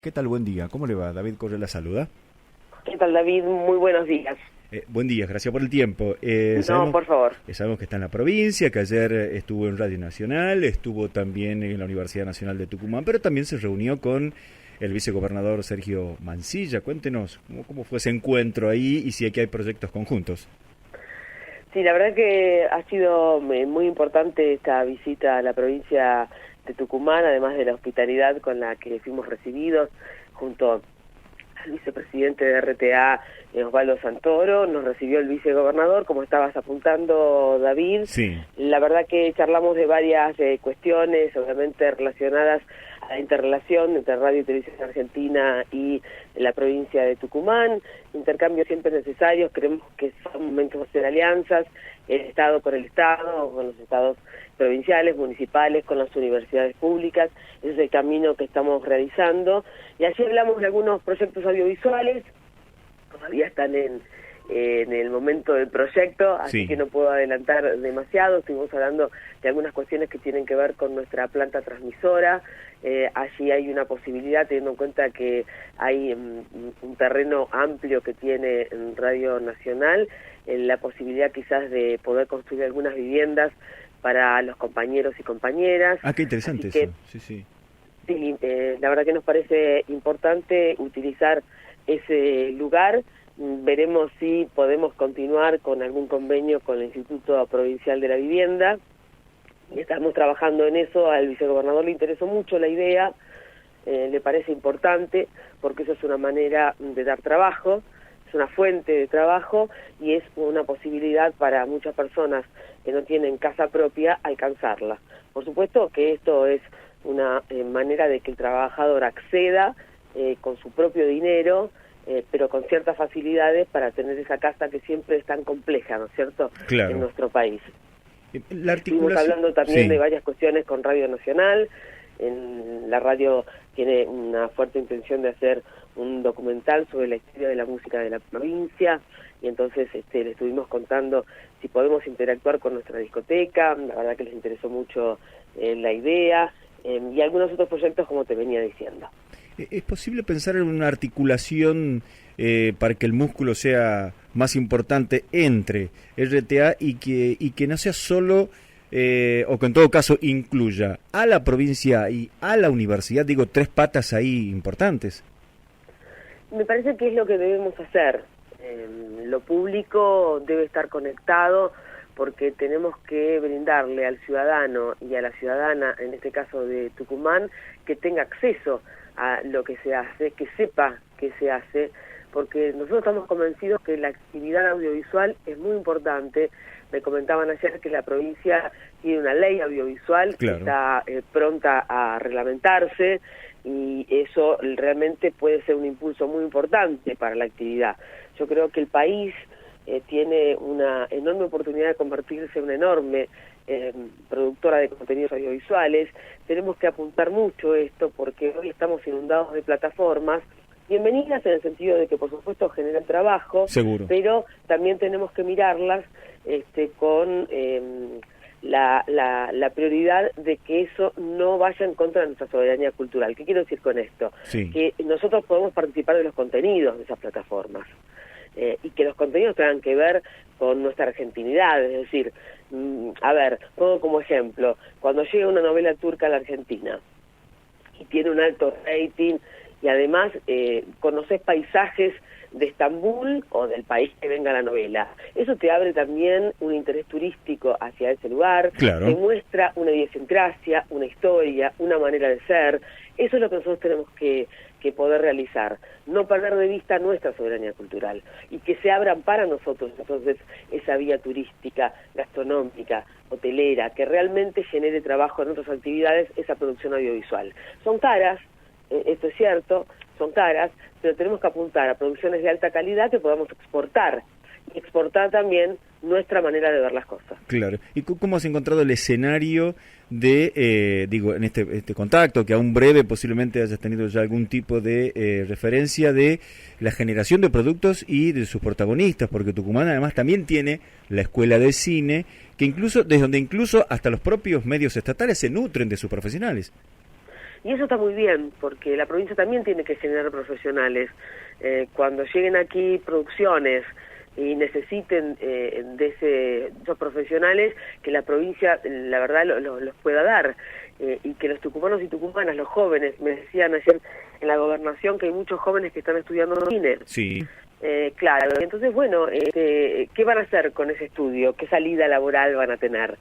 ¿Qué tal? Buen día. ¿Cómo le va? David Correa la saluda. ¿Qué tal, David? Muy buenos días. Buen día, gracias por el tiempo. No, por favor. Sabemos que está en la provincia, que ayer estuvo en Radio Nacional, estuvo también en la Universidad Nacional de Tucumán, pero también se reunió con el vicegobernador Sergio Mansilla. Cuéntenos cómo fue ese encuentro ahí y si aquí hay proyectos conjuntos. Sí, la verdad que ha sido muy importante esta visita a la provincia de Tucumán, además de la hospitalidad con la que fuimos recibidos junto al vicepresidente de RTA, Osvaldo Santoro. Nos recibió el vicegobernador, como estabas apuntando, David. Sí. La verdad que charlamos de varias cuestiones, obviamente relacionadas a la interrelación entre Radio y Televisión Argentina y la provincia de Tucumán, intercambios siempre necesarios. Creemos que son momentos de hacer alianzas, el Estado con el Estado, con los estados provinciales, municipales, con las universidades públicas. Ese es el camino que estamos realizando. Y allí hablamos de algunos proyectos audiovisuales, todavía están en el momento del proyecto, así Sí. que no puedo adelantar demasiado. Estuvimos hablando de algunas cuestiones que tienen que ver con nuestra planta transmisora. Allí hay una posibilidad, teniendo en cuenta que hay un terreno amplio que tiene en Radio Nacional, la posibilidad quizás de poder construir algunas viviendas para los compañeros y compañeras. Ah, qué interesante Así eso. que, Sí. sí, la verdad que nos parece importante utilizar ese lugar. Veremos si podemos continuar con algún convenio con el Instituto Provincial de la Vivienda. Y estamos trabajando en eso. Al vicegobernador le interesó mucho la idea, le parece importante, porque eso es una manera de dar trabajo, es una fuente de trabajo y es una posibilidad para muchas personas que no tienen casa propia alcanzarla. Por supuesto que esto es una manera de que el trabajador acceda con su propio dinero, pero con ciertas facilidades para tener esa casa que siempre es tan compleja, ¿no es cierto?, Claro. en nuestro país. La Estuvimos articulación... hablando también Sí. de varias cuestiones con Radio Nacional. La radio tiene una fuerte intención de hacer un documental sobre la historia de la música de la provincia, y entonces le estuvimos contando si podemos interactuar con nuestra discoteca. La verdad que les interesó mucho la idea, y algunos otros proyectos, como te venía diciendo. ¿Es posible pensar en una articulación para que el músculo sea más importante entre RTA y que no sea solo, o que en todo caso incluya a la provincia y a la universidad? Digo, tres patas ahí importantes. Me parece que es lo que debemos hacer. Lo público debe estar conectado, porque tenemos que brindarle al ciudadano y a la ciudadana, en este caso de Tucumán, que tenga acceso a lo que se hace, que sepa qué se hace, porque nosotros estamos convencidos que la actividad audiovisual es muy importante. Me comentaban ayer que la provincia tiene una ley audiovisual. Claro. Que está pronta a reglamentarse, y eso realmente puede ser un impulso muy importante para la actividad. Yo creo que el país tiene una enorme oportunidad de convertirse en una enorme productora de contenidos audiovisuales. Tenemos que apuntar mucho esto, porque hoy estamos inundados de plataformas, bienvenidas en el sentido de que por supuesto generan trabajo. Seguro. Pero también tenemos que mirarlas con la prioridad de que eso no vaya en contra de nuestra soberanía cultural. ¿Qué quiero decir con esto? Sí. Que nosotros podemos participar de los contenidos de esas plataformas, y que los contenidos tengan que ver con nuestra argentinidad. Es decir, a ver, pongo como ejemplo, cuando llega una novela turca a la Argentina y tiene un alto rating, y además conoces paisajes de Estambul o del país que venga la novela, eso te abre también un interés turístico hacia ese lugar. Claro. Te muestra una idiosincrasia, una historia, una manera de ser. Eso es lo que nosotros tenemos que poder realizar, no perder de vista nuestra soberanía cultural, y que se abran para nosotros entonces esa vía turística, gastronómica, hotelera, que realmente genere trabajo en otras actividades, esa producción audiovisual. Son caras, esto es cierto, son caras, pero tenemos que apuntar a producciones de alta calidad que podamos exportar, y exportar también nuestra manera de ver las cosas. Claro. ¿Y cómo has encontrado el escenario de, en este contacto, que aún breve posiblemente hayas tenido ya algún tipo de referencia de la generación de productos y de sus protagonistas? Porque Tucumán además también tiene la escuela de cine, que desde donde incluso hasta los propios medios estatales se nutren de sus profesionales. Y eso está muy bien, porque la provincia también tiene que generar profesionales. Cuando lleguen aquí producciones y necesiten de esos profesionales, que la provincia, la verdad, los pueda dar. Y que los tucumanos y tucumanas, los jóvenes, me decían ayer en la gobernación que hay muchos jóvenes que están estudiando cine. Sí. Claro, entonces, bueno, ¿qué van a hacer con ese estudio? ¿Qué salida laboral van a tener?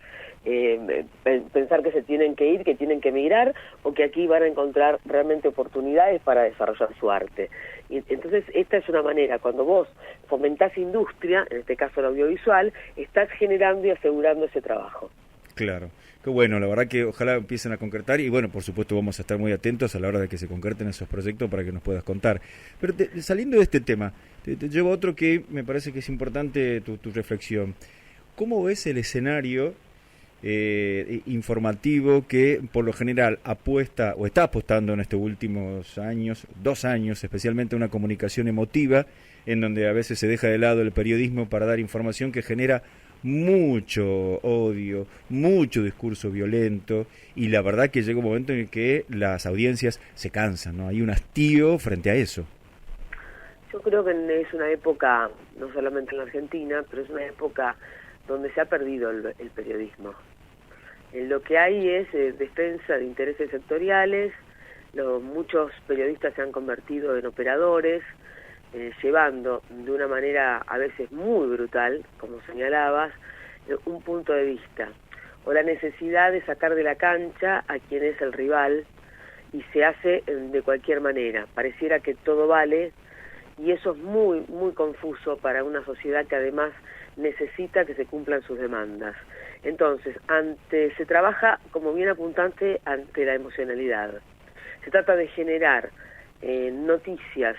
Pensar que se tienen que ir, que tienen que emigrar, o que aquí van a encontrar realmente oportunidades para desarrollar su arte. Y entonces, esta es una manera, cuando vos fomentás industria, en este caso el audiovisual, estás generando y asegurando ese trabajo. Claro, qué bueno, la verdad que ojalá empiecen a concretar y bueno, por supuesto vamos a estar muy atentos a la hora de que se concreten esos proyectos para que nos puedas contar. Pero saliendo de este tema, te llevo a otro que me parece que es importante tu reflexión. ¿Cómo ves el escenario informativo que por lo general apuesta o está apostando en estos últimos años, 2 años, especialmente una comunicación emotiva, en donde a veces se deja de lado el periodismo para dar información que genera mucho odio, mucho discurso violento, y la verdad que llega un momento en el que las audiencias se cansan, ¿no? Hay un hastío frente a eso. Yo creo que es una época, no solamente en la Argentina, pero es una época donde se ha perdido el periodismo. Lo que hay es defensa de intereses sectoriales, muchos periodistas se han convertido en operadores, llevando de una manera a veces muy brutal, como señalabas, un punto de vista, o la necesidad de sacar de la cancha a quien es el rival, y se hace de cualquier manera. Pareciera que todo vale, y eso es muy, muy confuso para una sociedad que además necesita que se cumplan sus demandas. Entonces, se trabaja, como bien apuntante, ante la emocionalidad. Se trata de generar noticias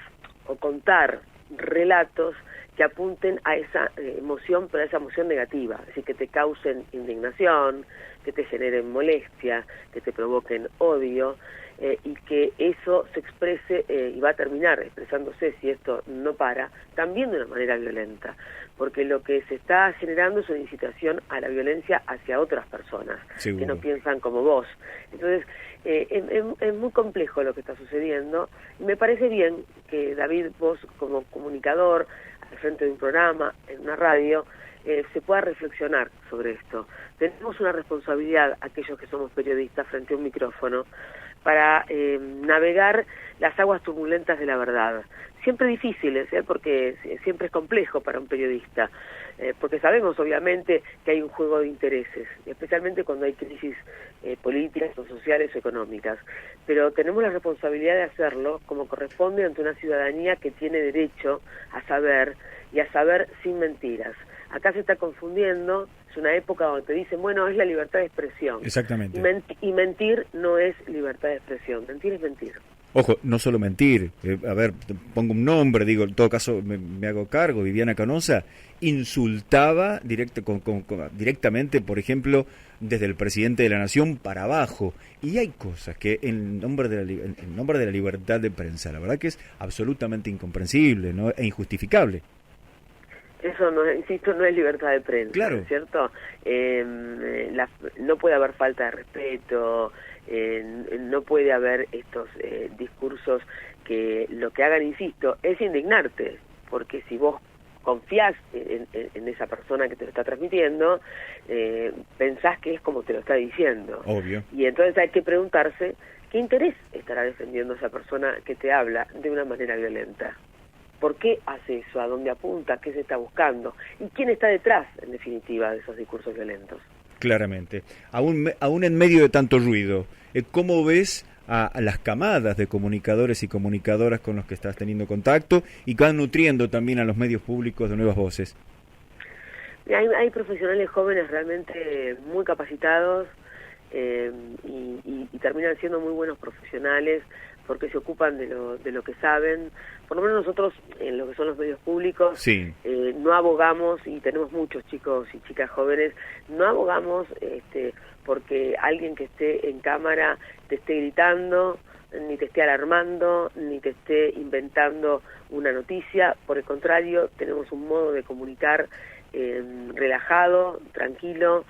o contar relatos que apunten a esa emoción, pero a esa emoción negativa, es decir, que te causen indignación, que te generen molestia, que te provoquen odio, y que eso se exprese y va a terminar expresándose, si esto no para, también de una manera violenta, porque lo que se está generando es una incitación a la violencia hacia otras personas. Seguro. Que no piensan como vos. Entonces, es muy complejo lo que está sucediendo, y me parece bien que David, vos como comunicador, al frente de un programa, en una radio, se pueda reflexionar sobre esto. Tenemos una responsabilidad, aquellos que somos periodistas, frente a un micrófono, para navegar las aguas turbulentas de la verdad. Siempre difíciles, porque siempre es complejo para un periodista, porque sabemos obviamente que hay un juego de intereses, especialmente cuando hay crisis políticas o sociales o económicas, pero tenemos la responsabilidad de hacerlo como corresponde ante una ciudadanía que tiene derecho a saber, y a saber sin mentiras. Acá se está confundiendo, es una época donde te dicen, bueno, es la libertad de expresión. Exactamente. Y mentir no es libertad de expresión, mentir es mentir. Ojo, no solo mentir, a ver, pongo un nombre, digo, en todo caso me hago cargo, Viviana Canosa insultaba directamente, por ejemplo, desde el presidente de la Nación para abajo, y hay cosas que en nombre de la libertad de prensa, la verdad que es absolutamente incomprensible, ¿no? E injustificable. Eso, no, insisto, no es libertad de prensa, claro. ¿Cierto? No puede haber falta de respeto, no puede haber estos discursos que lo que hagan, insisto, es indignarte, porque si vos confías en esa persona que te lo está transmitiendo, pensás que es como te lo está diciendo. Obvio. Y entonces hay que preguntarse qué interés estará defendiendo esa persona que te habla de una manera violenta. ¿Por qué hace eso? ¿A dónde apunta? ¿Qué se está buscando? ¿Y quién está detrás, en definitiva, de esos discursos violentos? Claramente. Aún en medio de tanto ruido, ¿cómo ves a las camadas de comunicadores y comunicadoras con los que estás teniendo contacto y que van nutriendo también a los medios públicos de nuevas voces? Hay profesionales jóvenes realmente muy capacitados y terminan siendo muy buenos profesionales porque se ocupan de lo que saben. Por lo menos nosotros, en lo que son los medios públicos, sí. No abogamos, y tenemos muchos chicos y chicas jóvenes, no abogamos porque alguien que esté en cámara te esté gritando, ni te esté alarmando, ni te esté inventando una noticia. Por el contrario, tenemos un modo de comunicar relajado, tranquilo,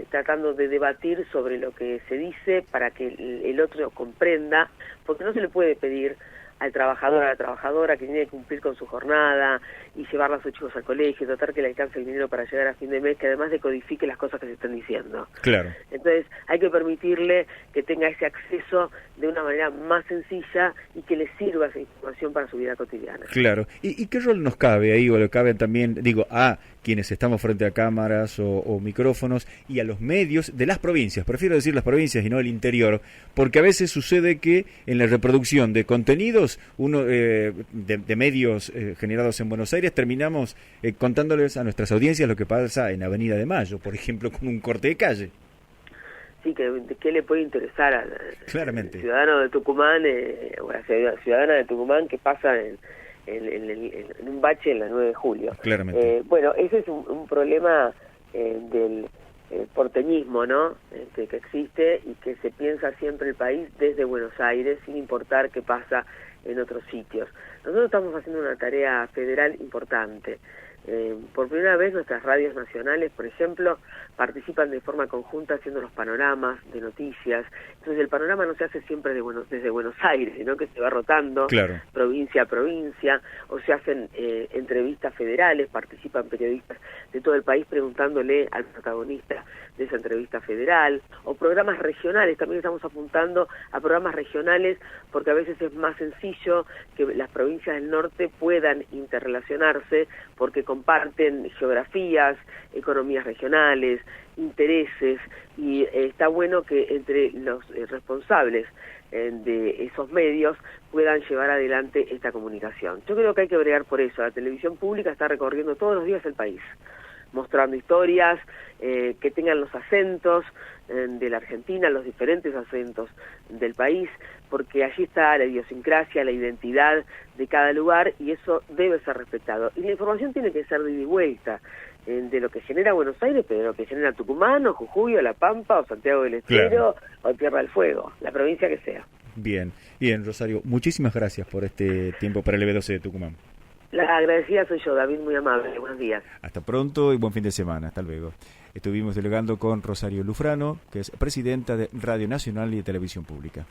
tratando de debatir sobre lo que se dice para que el otro comprenda, porque no se le puede pedir al trabajador, a la trabajadora que tiene que cumplir con su jornada y llevar a sus chicos al colegio, tratar que le alcance el dinero para llegar a fin de mes, que además decodifique las cosas que se están diciendo. Claro. Entonces hay que permitirle que tenga ese acceso de una manera más sencilla y que le sirva esa información para su vida cotidiana. Claro. ¿Y qué rol nos cabe ahí, o le cabe también, digo, a quienes estamos frente a cámaras o micrófonos y a los medios de las provincias? Prefiero decir las provincias y no el interior, porque a veces sucede que en la reproducción de contenidos de medios generados en Buenos Aires terminamos contándoles a nuestras audiencias lo que pasa en Avenida de Mayo, por ejemplo, con un corte de calle. Sí, ¿qué le puede interesar al ciudadano de Tucumán o a la ciudadana de Tucumán que pasa en un bache en la 9 de julio? Claramente. Bueno, ese es un problema del porteñismo, ¿no? Que existe y que se piensa siempre el país desde Buenos Aires, sin importar qué pasa en otros sitios. Nosotros estamos haciendo una tarea federal importante. Por primera vez nuestras radios nacionales, por ejemplo, participan de forma conjunta haciendo los panoramas de noticias. Entonces el panorama no se hace siempre desde Buenos Aires, sino que se va rotando provincia a provincia, o se hacen entrevistas federales, participan periodistas de todo el país preguntándole al protagonista de esa entrevista federal, o programas regionales. También estamos apuntando a programas regionales porque a veces es más sencillo que las provincias del norte puedan interrelacionarse porque comparten geografías, economías regionales, intereses, y está bueno que entre los responsables de esos medios puedan llevar adelante esta comunicación. Yo creo que hay que bregar por eso. La televisión pública está recorriendo todos los días el país, mostrando historias que tengan los acentos de la Argentina, los diferentes acentos del país, porque allí está la idiosincrasia, la identidad de cada lugar, y eso debe ser respetado. Y la información tiene que ser de ida y vuelta, de lo que genera Buenos Aires, pero de lo que genera Tucumán, o Jujuy, o La Pampa, o Santiago del Estero, o Tierra del Fuego, la provincia que sea. Bien, Rosario, muchísimas gracias por este tiempo para el EB12 de Tucumán. La agradecida soy yo, David, muy amable. Buenos días. Hasta pronto y buen fin de semana. Hasta luego. Estuvimos dialogando con Rosario Lufrano, que es presidenta de Radio Nacional y de Televisión Pública.